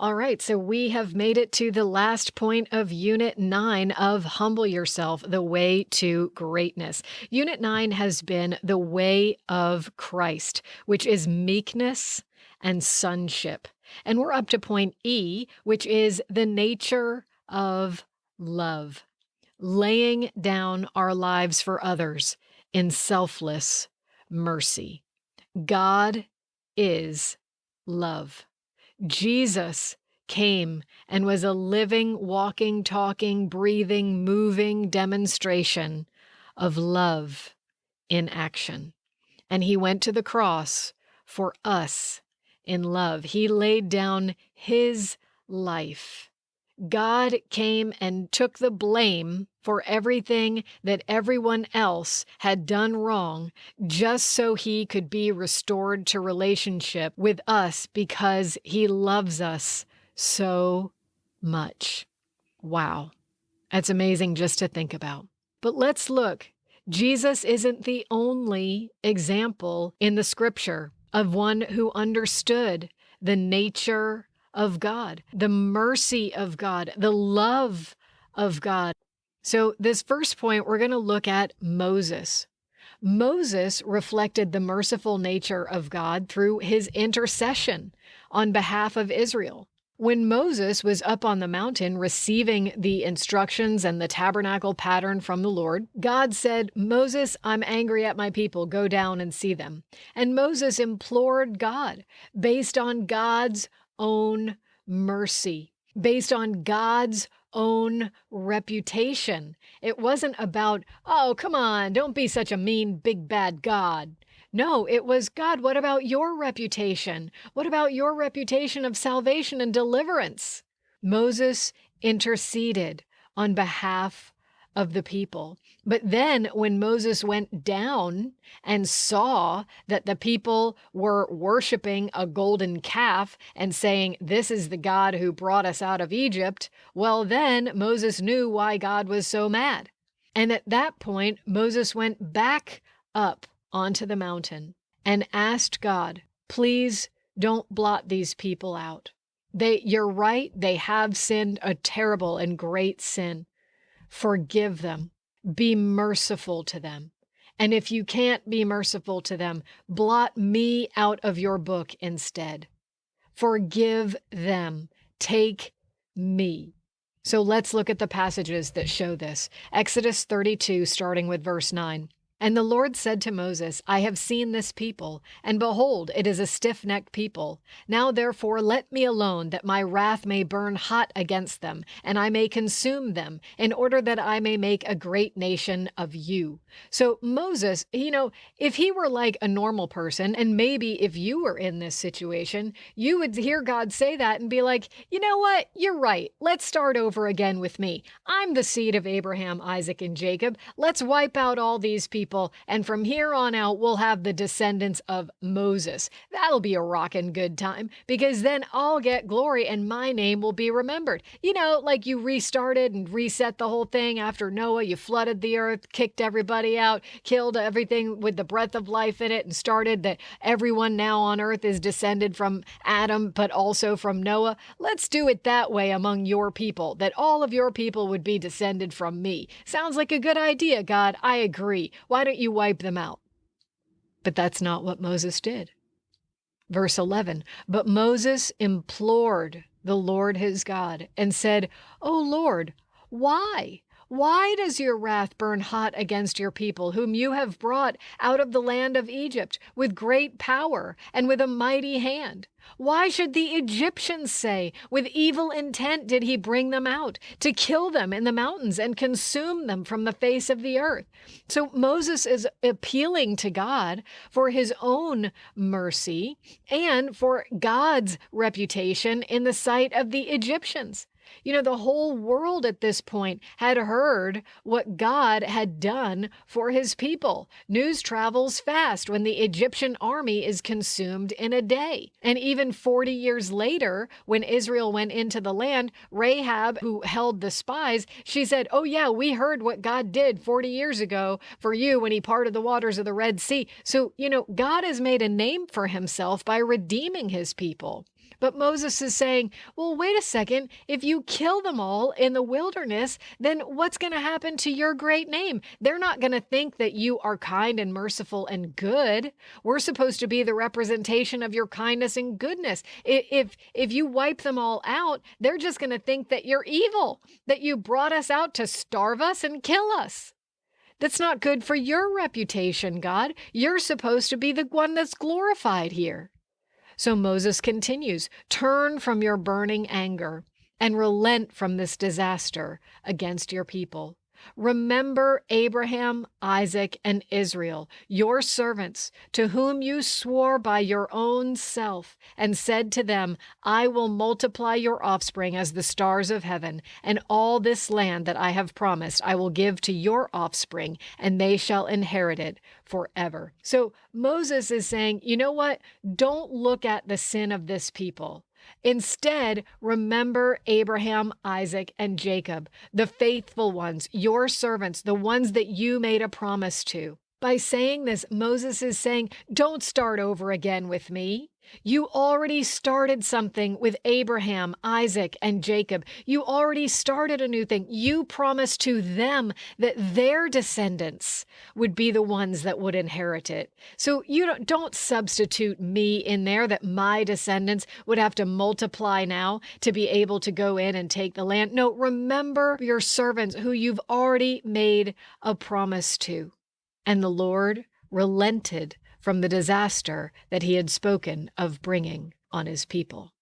All right, so we have made it to the last point of Unit 9 of Humble Yourself, the Way to Greatness. Unit 9 has been the way of Christ, which is meekness and sonship. And we're up to point E, which is the nature of love, laying down our lives for others in selfless mercy. God is love. Jesus came and was a living, walking, talking, breathing, moving demonstration of love in action. And he went to the cross for us in love. He laid down his life. God came and took the blame for everything that everyone else had done wrong, just so he could be restored to relationship with us because he loves us so much. Wow. That's amazing just to think about. But let's look. Jesus isn't the only example in the scripture of one who understood the nature of God, the mercy of God, the love of God. So this first point, we're going to look at Moses. Moses reflected the merciful nature of God through his intercession on behalf of Israel. When Moses was up on the mountain receiving the instructions and the tabernacle pattern from the Lord, God said, "Moses, I'm angry at my people. Go down and see them." And Moses implored God based on God's own mercy, based on God's own reputation. It wasn't about, "Oh, come on, don't be such a mean, big, bad God." No, it was, "God, what about your reputation? What about your reputation of salvation and deliverance?" Moses interceded on behalf of the people. But then when Moses went down and saw that the people were worshiping a golden calf and saying, "This is the God who brought us out of Egypt," well, then Moses knew why God was so mad. And at that point, Moses went back up onto the mountain and asked God, "Please don't blot these people out. You're right, they have sinned a terrible and great sin. Forgive them. Be merciful to them. And if you can't be merciful to them, blot me out of your book instead. Forgive them. Take me." So let's look at the passages that show this. Exodus 32, starting with verse 9. "And the Lord said to Moses, I have seen this people, and behold, it is a stiff-necked people. Now therefore let me alone, that my wrath may burn hot against them, and I may consume them, in order that I may make a great nation of you." So Moses, if he were like a normal person, and maybe if you were in this situation, you would hear God say that and be like, "You know what? You're right. Let's start over again with me. I'm the seed of Abraham, Isaac, and Jacob. Let's wipe out all these people. And from here on out, we'll have the descendants of Moses. That'll be a rockin' good time, because then I'll get glory and my name will be remembered." Like you restarted and reset the whole thing after Noah. You flooded the earth, kicked everybody out, killed everything with the breath of life in it, and started that everyone now on earth is descended from Adam, but also from Noah. Let's do it that way among your people, that all of your people would be descended from me. Sounds like a good idea, God. I agree. Why don't you wipe them out? But that's not what Moses did. Verse 11, "But Moses implored the Lord his God and said, O Lord, why? Why does your wrath burn hot against your people, whom you have brought out of the land of Egypt with great power and with a mighty hand? Why should the Egyptians say, with evil intent did he bring them out, to kill them in the mountains and consume them from the face of the earth?" So Moses is appealing to God for his own mercy and for God's reputation in the sight of the Egyptians. The whole world at this point had heard what God had done for his people. News travels fast when the Egyptian army is consumed in a day. And even 40 years later, when Israel went into the land, Rahab, who held the spies, she said, "Oh yeah, we heard what God did 40 years ago for you when he parted the waters of the Red Sea." So, God has made a name for himself by redeeming his people. But Moses is saying, well, wait a second. If you kill them all in the wilderness, then what's going to happen to your great name? They're not going to think that you are kind and merciful and good. We're supposed to be the representation of your kindness and goodness. If you wipe them all out, they're just going to think that you're evil, that you brought us out to starve us and kill us. That's not good for your reputation, God. You're supposed to be the one that's glorified here. So Moses continues, turn from your burning anger and relent from this disaster against your people. Remember Abraham, Isaac, and Israel, your servants, to whom you swore by your own self and said to them, I will multiply your offspring as the stars of heaven, and all this land that I have promised I will give to your offspring, and they shall inherit it forever. So Moses is saying, you know what? Don't look at the sin of this people. Instead, remember Abraham, Isaac, and Jacob, the faithful ones, your servants, the ones that you made a promise to. By saying this, Moses is saying, don't start over again with me. You already started something with Abraham, Isaac, and Jacob. You already started a new thing. You promised to them that their descendants would be the ones that would inherit it. So you don't substitute me in there, that my descendants would have to multiply now to be able to go in and take the land. No, remember your servants who you've already made a promise to. And the Lord relented from the disaster that he had spoken of bringing on his people.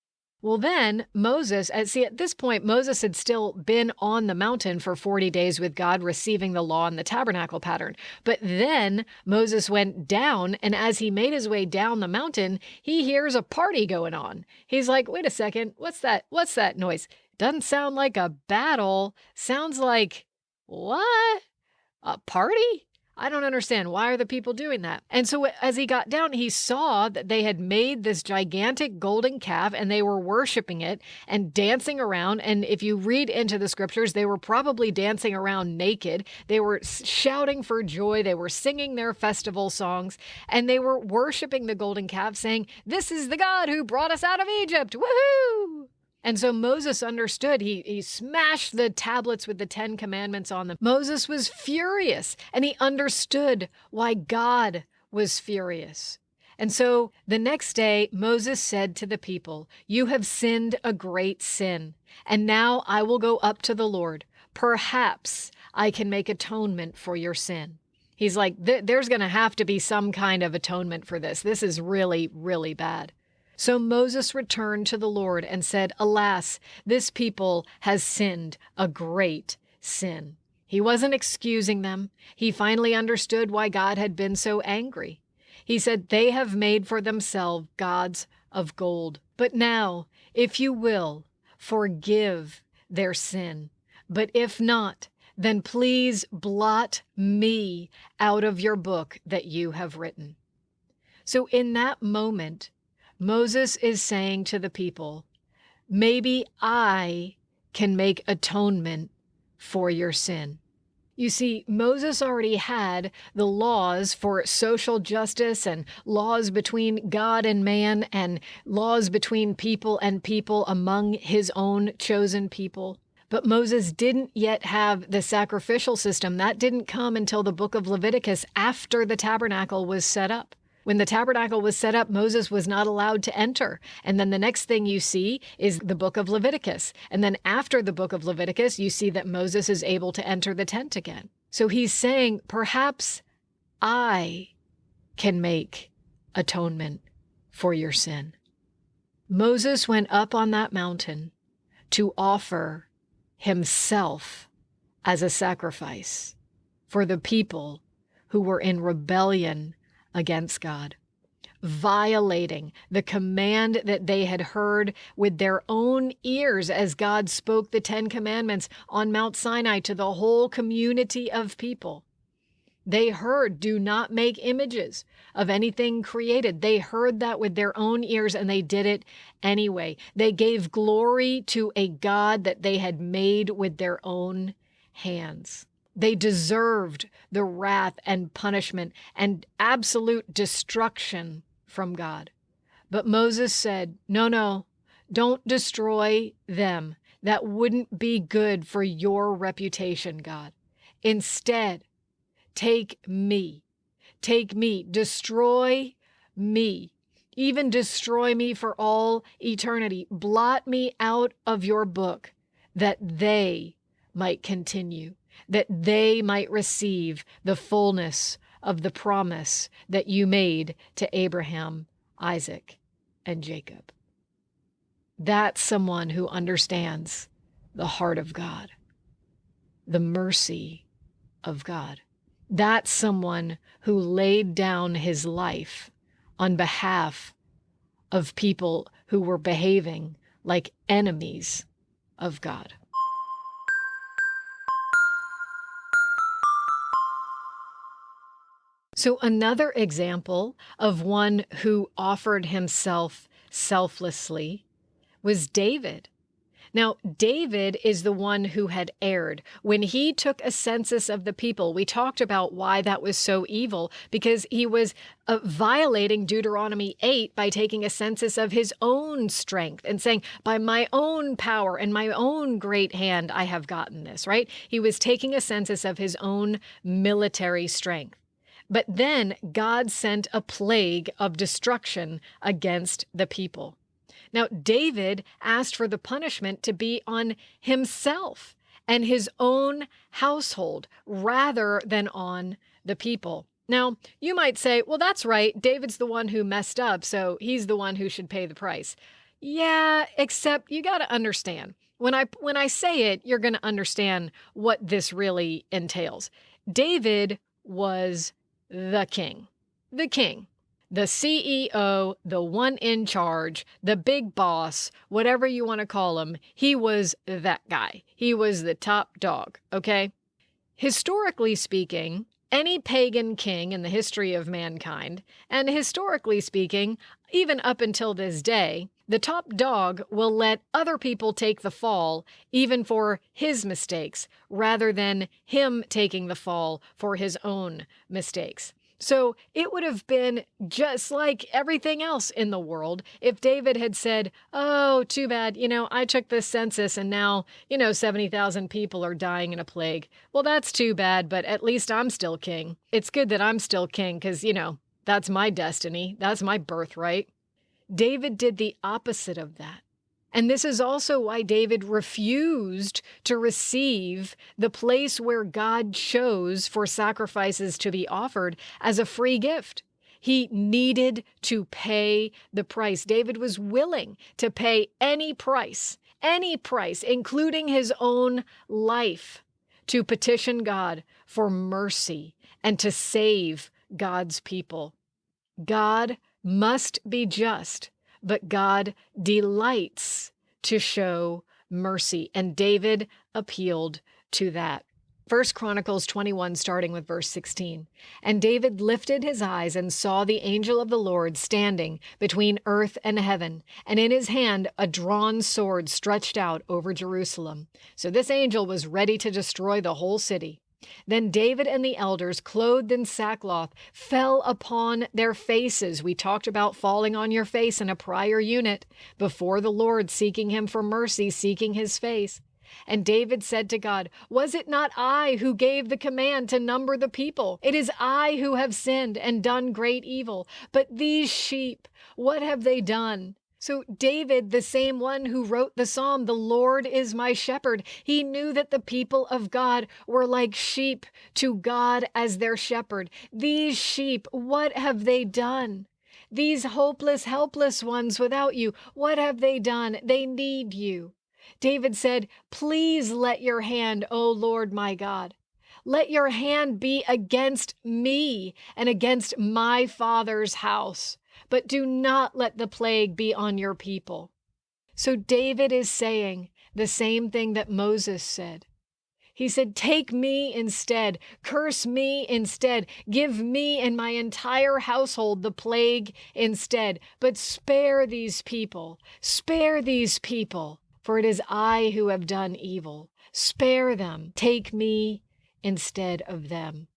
Well, then Moses, at this point, Moses had still been on the mountain for 40 days with God, receiving the law and the tabernacle pattern. But then Moses went down, and as he made his way down the mountain, he hears a party going on. He's like, wait a second, what's that? What's that noise? Doesn't sound like a battle. Sounds like, what? A party? I don't understand. Why are the people doing that? And so as he got down, he saw that they had made this gigantic golden calf and they were worshiping it and dancing around. And if you read into the scriptures, they were probably dancing around naked. They were shouting for joy. They were singing their festival songs and they were worshiping the golden calf, saying, "This is the God who brought us out of Egypt. Woohoo!" And so Moses understood. He smashed the tablets with the 10 commandments on them. Moses was furious, and he understood why God was furious. And so the next day, Moses said to the people, "You have sinned a great sin, and now I will go up to the Lord. Perhaps I can make atonement for your sin." He's like, there's going to have to be some kind of atonement for this. This is really, really bad. So Moses returned to the Lord and said, "Alas, this people has sinned a great sin." He wasn't excusing them. He finally understood why God had been so angry. He said, "They have made for themselves gods of gold. But now, if you will, forgive their sin. But if not, then please blot me out of your book that you have written." So in that moment, Moses is saying to the people, maybe I can make atonement for your sin. You see, Moses already had the laws for social justice and laws between God and man and laws between people and people among his own chosen people. But Moses didn't yet have the sacrificial system. That didn't come until the book of Leviticus after the tabernacle was set up. When the tabernacle was set up, Moses was not allowed to enter. And then the next thing you see is the book of Leviticus. And then after the book of Leviticus, you see that Moses is able to enter the tent again. So he's saying, perhaps I can make atonement for your sin. Moses went up on that mountain to offer himself as a sacrifice for the people who were in rebellion against God, violating the command that they had heard with their own ears as God spoke the 10 commandments on Mount Sinai to the whole community of people. They heard, do not make images of anything created. They heard that with their own ears and they did it anyway. They gave glory to a God that they had made with their own hands. They deserved the wrath and punishment and absolute destruction from God. But Moses said, no, Don't destroy them. That wouldn't be good for your reputation, God. Instead, take me. Take me. Destroy me. Even destroy me for all eternity. Blot me out of your book, that they might continue, that they might receive the fullness of the promise that you made to Abraham, Isaac, and Jacob. That's someone who understands the heart of God, the mercy of God. That's someone who laid down his life on behalf of people who were behaving like enemies of God. So another example of one who offered himself selflessly was David. Now, David is the one who had erred. When he took a census of the people, we talked about why that was so evil, because he was violating Deuteronomy 8 by taking a census of his own strength and saying, by my own power and my own great hand, I have gotten this, right? He was taking a census of his own military strength. But then God sent a plague of destruction against the people. Now, David asked for the punishment to be on himself and his own household rather than on the people. Now, you might say, well, that's right. David's the one who messed up, so he's the one who should pay the price. Yeah, except you got to understand. When I say it, you're going to understand what this really entails. David was the king. The king. The CEO, the one in charge, the big boss, whatever you want to call him, he was that guy. He was the top dog, okay? Historically speaking, any pagan king in the history of mankind, and historically speaking, even up until this day, the top dog will let other people take the fall, even for his mistakes, rather than him taking the fall for his own mistakes. So it would have been just like everything else in the world if David had said, oh, too bad, I took this census and now, 70,000 people are dying in a plague. Well, that's too bad, but at least I'm still king. It's good that I'm still king because, that's my destiny. That's my birthright. David did the opposite of that. And this is also why David refused to receive the place where God chose for sacrifices to be offered as a free gift. He needed to pay the price. David was willing to pay any price, including his own life, to petition God for mercy and to save God's people. God must be just, but God delights to show mercy, and David appealed to that. 1 Chronicles 21, starting with verse 16. And David lifted his eyes and saw the angel of the Lord standing between earth and heaven, and in his hand a drawn sword stretched out over Jerusalem. So this angel was ready to destroy the whole city. Then David and the elders, clothed in sackcloth, fell upon their faces. We talked about falling on your face in a prior unit, before the Lord, seeking him for mercy, seeking his face. And David said to God, was it not I who gave the command to number the people? It is I who have sinned and done great evil. But these sheep, what have they done? So David, the same one who wrote the psalm, the Lord is my shepherd, he knew that the people of God were like sheep to God as their shepherd. These sheep, what have they done? These hopeless, helpless ones without you, what have they done? They need you. David said, please let your hand, O Lord my God, let your hand be against me and against my father's house. But do not let the plague be on your people. So David is saying the same thing that Moses said. He said, take me instead, curse me instead, give me and my entire household the plague instead, but spare these people, for it is I who have done evil. Spare them, take me instead of them.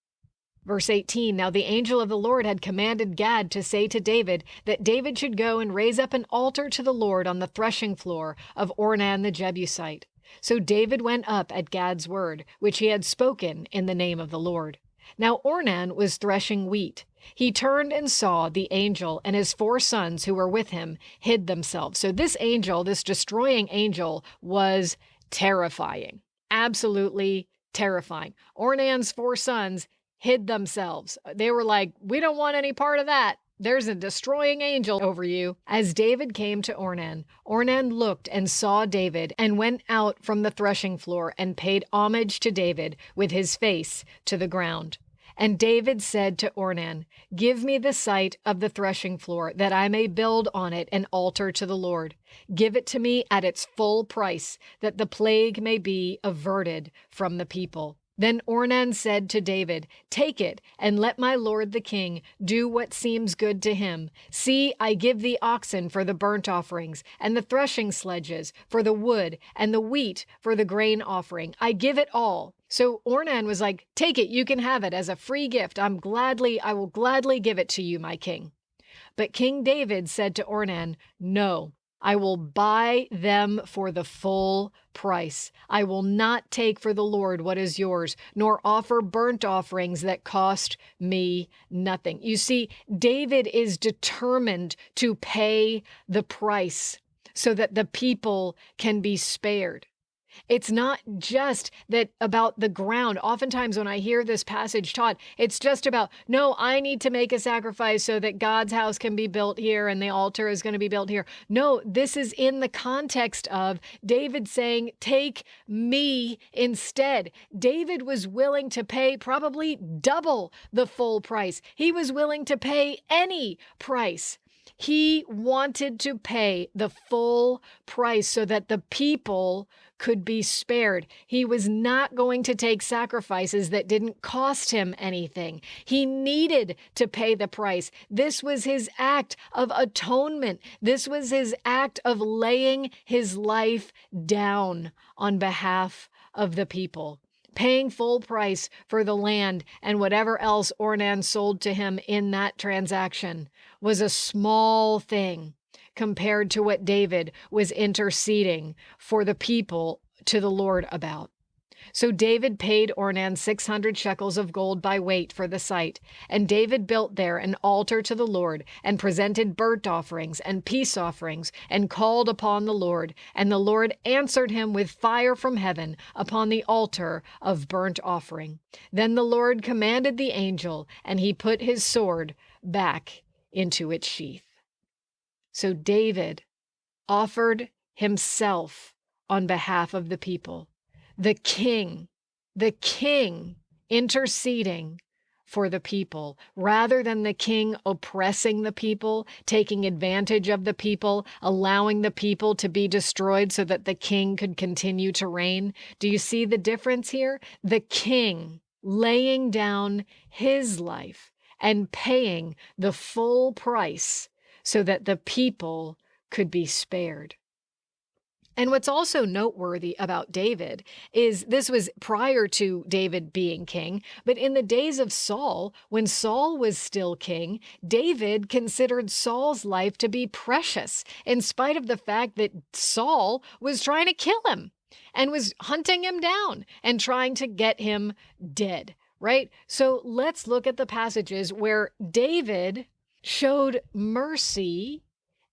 Verse 18, now the angel of the Lord had commanded Gad to say to David that David should go and raise up an altar to the Lord on the threshing floor of Ornan the Jebusite. So David went up at Gad's word, which he had spoken in the name of the Lord. Now Ornan was threshing wheat. He turned and saw the angel, and his 4 sons who were with him hid themselves. So this angel, this destroying angel, was terrifying. Absolutely terrifying. Ornan's 4 sons hid themselves. They were like, we don't want any part of that. There's a destroying angel over you. As David came to Ornan, Ornan looked and saw David and went out from the threshing floor and paid homage to David with his face to the ground. And David said to Ornan, give me the site of the threshing floor, that I may build on it an altar to the Lord. Give it to me at its full price, that the plague may be averted from the people. Then Ornan said to David, take it, and let my lord the king do what seems good to him. See, I give the oxen for the burnt offerings, and the threshing sledges for the wood, and the wheat for the grain offering. I give it all. So Ornan was like, take it, you can have it as a free gift. I will gladly give it to you, my king. But King David said to Ornan, no, I will buy them for the full price. I will not take for the Lord what is yours, nor offer burnt offerings that cost me nothing. You see, David is determined to pay the price so that the people can be spared. It's not just that about the ground. Oftentimes when I hear this passage taught, it's just about, no, I need to make a sacrifice so that God's house can be built here and the altar is going to be built here. No, this is in the context of David saying, take me instead. David was willing to pay probably double the full price. He was willing to pay any price. He wanted to pay the full price so that the people could be spared. He was not going to take sacrifices that didn't cost him anything. He needed to pay the price. This was his act of atonement. This was his act of laying his life down on behalf of the people, paying full price for the land, and whatever else Ornan sold to him in that transaction was a small thing compared to what David was interceding for the people to the Lord about. So David paid Ornan 600 shekels of gold by weight for the site, and David built there an altar to the Lord, and presented burnt offerings and peace offerings, and called upon the Lord, and the Lord answered him with fire from heaven upon the altar of burnt offering. Then the Lord commanded the angel, and he put his sword back into its sheath. So David offered himself on behalf of the people. The king interceding for the people, rather than the king oppressing the people, taking advantage of the people, allowing the people to be destroyed so that the king could continue to reign. Do you see the difference here? The king laying down his life and paying the full price so that the people could be spared. And what's also noteworthy about David is this was prior to David being king, but in the days of Saul, when Saul was still king, David considered Saul's life to be precious, in spite of the fact that Saul was trying to kill him and was hunting him down and trying to get him dead, right? So let's look at the passages where David showed mercy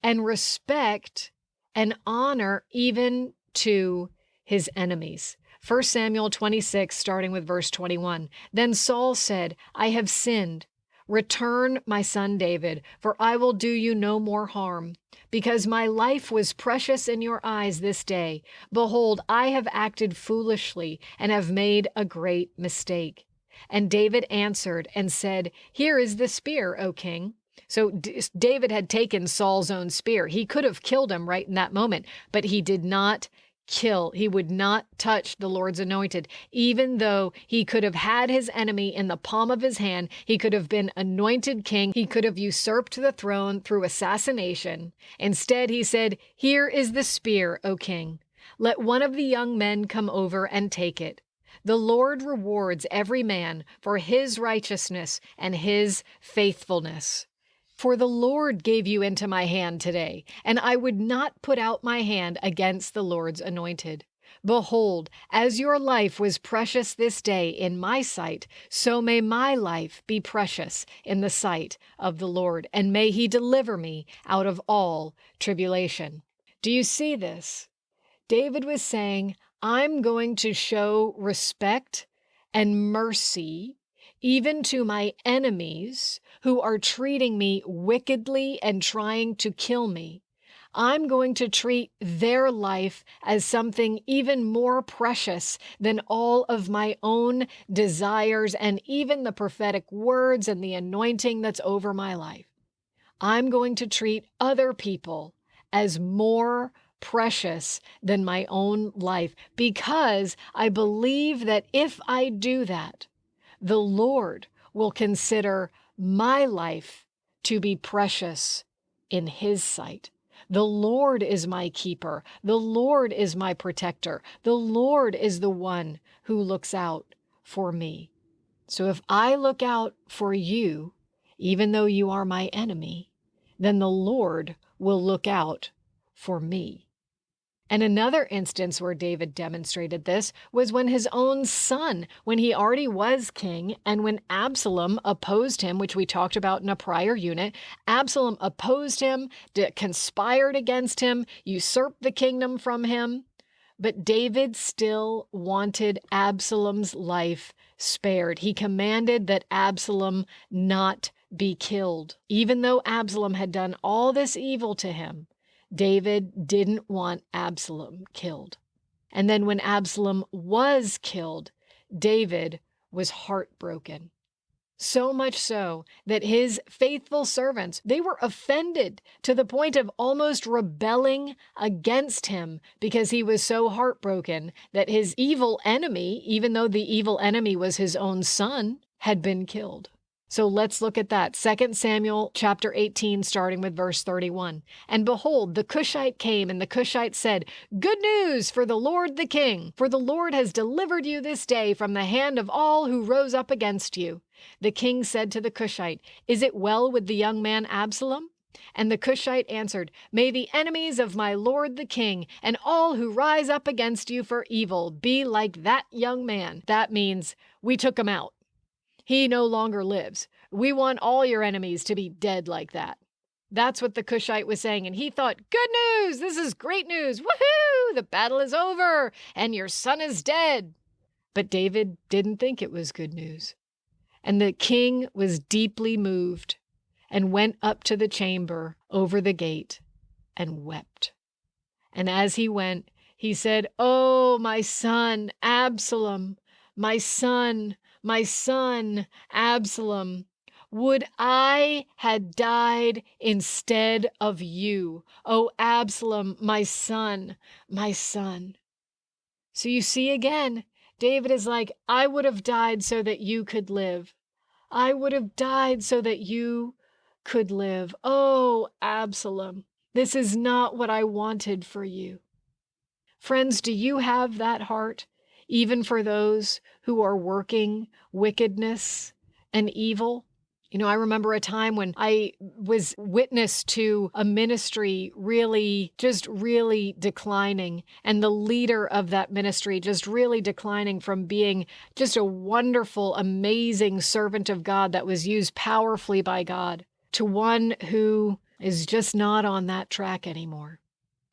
and respect and honor even to his enemies. 1 Samuel 26, starting with verse 21. Then Saul said, I have sinned. Return, my son David, for I will do you no more harm. Because my life was precious in your eyes this day. Behold, I have acted foolishly and have made a great mistake. And David answered and said, Here is the spear, O king. So David had taken Saul's own spear. He could have killed him right in that moment, but he did not kill. He would not touch the Lord's anointed, even though he could have had his enemy in the palm of his hand. He could have been anointed king. He could have usurped the throne through assassination. Instead, he said, Here is the spear, O king. Let one of the young men come over and take it. The Lord rewards every man for his righteousness and his faithfulness. For the Lord gave you into my hand today, and I would not put out my hand against the Lord's anointed. Behold, as your life was precious this day in my sight, so may my life be precious in the sight of the Lord, and may he deliver me out of all tribulation. Do you see this? David was saying, I'm going to show respect and mercy even to my enemies who are treating me wickedly and trying to kill me. I'm going to treat their life as something even more precious than all of my own desires and even the prophetic words and the anointing that's over my life. I'm going to treat other people as more precious than my own life because I believe that if I do that, the Lord will consider my life to be precious in his sight. The Lord is my keeper. The Lord is my protector. The Lord is the one who looks out for me. So if I look out for you, even though you are my enemy, then the Lord will look out for me. And another instance where David demonstrated this was when his own son, when he already was king, and when Absalom opposed him, which we talked about in a prior unit, Absalom opposed him, conspired against him, usurped the kingdom from him. But David still wanted Absalom's life spared. He commanded that Absalom not be killed. Even though Absalom had done all this evil to him, David didn't want Absalom killed. And then when Absalom was killed, David was heartbroken. So much so that his faithful servants, they were offended to the point of almost rebelling against him because he was so heartbroken that his evil enemy, even though the evil enemy was his own son, had been killed. So let's look at that. 2 Samuel chapter 18, starting with verse 31. And behold, the Cushite came, and the Cushite said, Good news for the Lord the king, for the Lord has delivered you this day from the hand of all who rose up against you. The king said to the Cushite, Is it well with the young man Absalom? And the Cushite answered, May the enemies of my lord the king and all who rise up against you for evil be like that young man. That means we took him out. He no longer lives. We want all your enemies to be dead like that. That's what the Cushite was saying. And he thought, good news, this is great news. Woohoo, the battle is over and your son is dead. But David didn't think it was good news. And the king was deeply moved and went up to the chamber over the gate and wept. And as he went, he said, Oh, my son, Absalom, my son, Absalom, would I had died instead of you. Oh, Absalom, my son, my son. So you see again, David is like, I would have died so that you could live. I would have died so that you could live. Oh, Absalom, this is not what I wanted for you. Friends, do you have that heart, even for those who are working wickedness and evil? You know, I remember a time when I was witness to a ministry really declining, and the leader of that ministry just really declining from being just a wonderful, amazing servant of God that was used powerfully by God to one who is just not on that track anymore.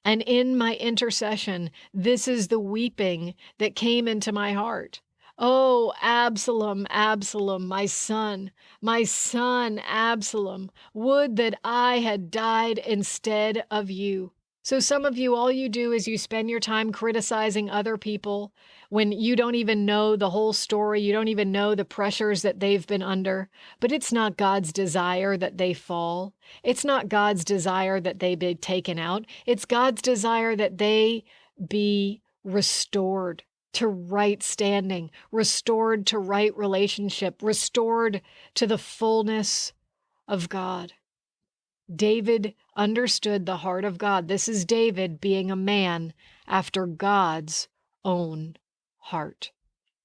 And in my intercession, this is the weeping that came into my heart. Oh, Absalom, Absalom, my son, Absalom, would that I had died instead of you. So some of you, all you do is you spend your time criticizing other people when you don't even know the whole story. You don't even know the pressures that they've been under. But it's not God's desire that they fall. It's not God's desire that they be taken out. It's God's desire that they be restored to right standing, restored to right relationship, restored to the fullness of God. David understood the heart of God. This is David being a man after God's own heart.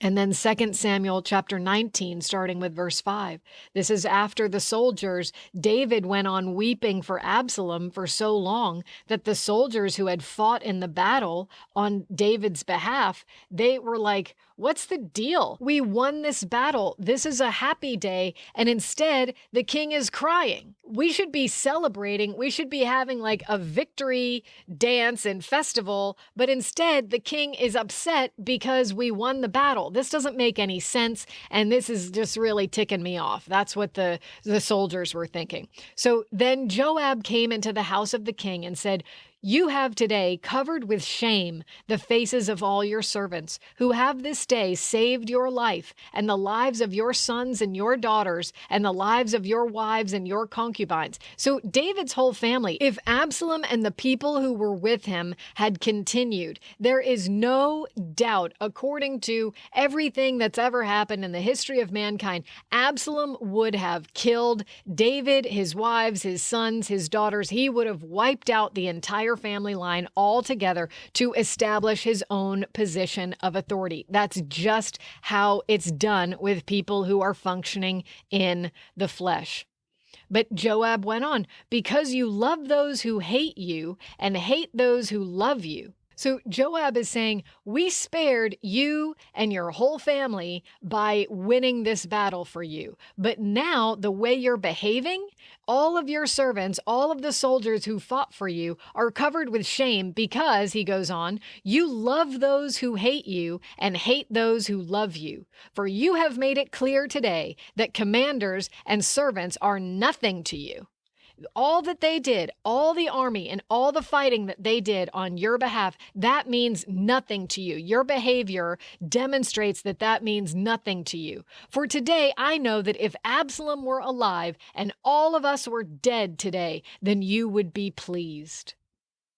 And then 2 Samuel chapter 19, starting with verse 5. This is after the soldiers. David went on weeping for Absalom for so long that the soldiers who had fought in the battle on David's behalf, they were like, "What's the deal? We won this battle. This is a happy day. And instead, the king is crying. We should be celebrating. We should be having like a victory dance and festival. But instead, the king is upset because we won the battle. This doesn't make any sense. And this is just really ticking me off." That's what the soldiers were thinking. So then Joab came into the house of the king and said, "You have today covered with shame the faces of all your servants, who have this day saved your life and the lives of your sons and your daughters and the lives of your wives and your concubines." So David's whole family, if Absalom and the people who were with him had continued, there is no doubt, according to everything that's ever happened in the history of mankind, Absalom would have killed David, his wives, his sons, his daughters. He would have wiped out the entire family line altogether to establish his own position of authority. That's just how it's done with people who are functioning in the flesh. But Joab went on, "Because you love those who hate you and hate those who love you." So Joab is saying, we spared you and your whole family by winning this battle for you. But now the way you're behaving, all of your servants, all of the soldiers who fought for you are covered with shame because, he goes on, "you love those who hate you and hate those who love you. For you have made it clear today that commanders and servants are nothing to you." All that they did, all the army and all the fighting that they did on your behalf, that means nothing to you. Your behavior demonstrates that that means nothing to you. For today, I know that if Absalom were alive and all of us were dead today, then you would be pleased.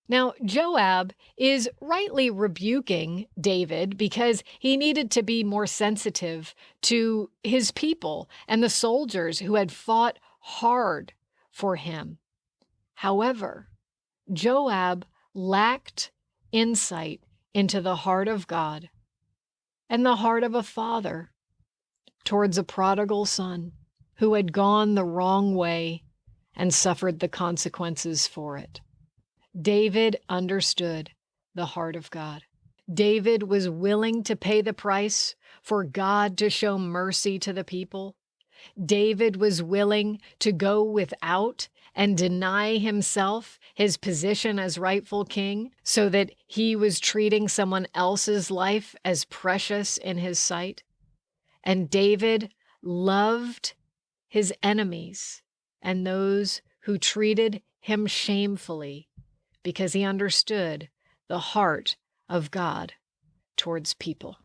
Now, Joab is rightly rebuking David because he needed to be more sensitive to his people and the soldiers who had fought hard for him. However, Joab lacked insight into the heart of God and the heart of a father towards a prodigal son who had gone the wrong way and suffered the consequences for it. David understood the heart of God. David was willing to pay the price for God to show mercy to the people. David was willing to go without and deny himself his position as rightful king so that he was treating someone else's life as precious in his sight. And David loved his enemies and those who treated him shamefully because he understood the heart of God towards people.